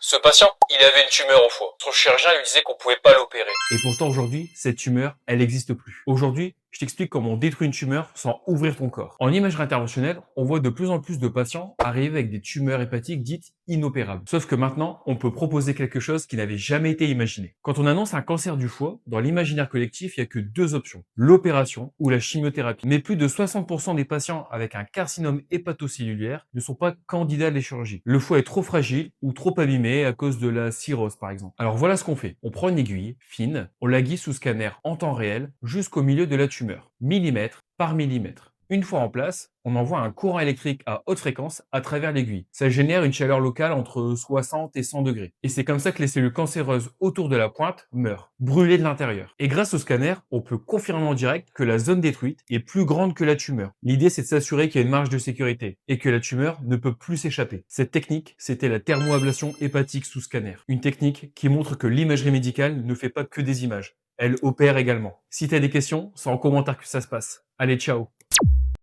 Ce patient, il avait une tumeur au foie. Son chirurgien lui disait qu'on pouvait pas l'opérer. Et pourtant aujourd'hui, cette tumeur, elle n'existe plus. Aujourd'hui, je t'explique comment on détruit une tumeur sans ouvrir ton corps. En imagerie interventionnelle, on voit de plus en plus de patients arriver avec des tumeurs hépatiques dites inopérables. Sauf que maintenant, on peut proposer quelque chose qui n'avait jamais été imaginé. Quand on annonce un cancer du foie, dans l'imaginaire collectif, il n'y a que deux options, l'opération ou la chimiothérapie. Mais plus de 60% des patients avec un carcinome hépatocellulaire ne sont pas candidats à la chirurgie. Le foie est trop fragile ou trop abîmé à cause de la cirrhose par exemple. Alors voilà ce qu'on fait. On prend une aiguille fine, on la guide sous scanner en temps réel jusqu'au milieu de la tumeur, millimètre par millimètre. Une fois en place, on envoie un courant électrique à haute fréquence à travers l'aiguille. Ça génère une chaleur locale entre 60 et 100 degrés. Et c'est comme ça que les cellules cancéreuses autour de la pointe meurent, brûlées de l'intérieur. Et grâce au scanner, on peut confirmer en direct que la zone détruite est plus grande que la tumeur. L'idée, c'est de s'assurer qu'il y a une marge de sécurité et que la tumeur ne peut plus s'échapper. Cette technique, c'était la thermoablation hépatique sous scanner. Une technique qui montre que l'imagerie médicale ne fait pas que des images. Elle opère également. Si tu as des questions, c'est en commentaire que ça se passe. Allez, ciao!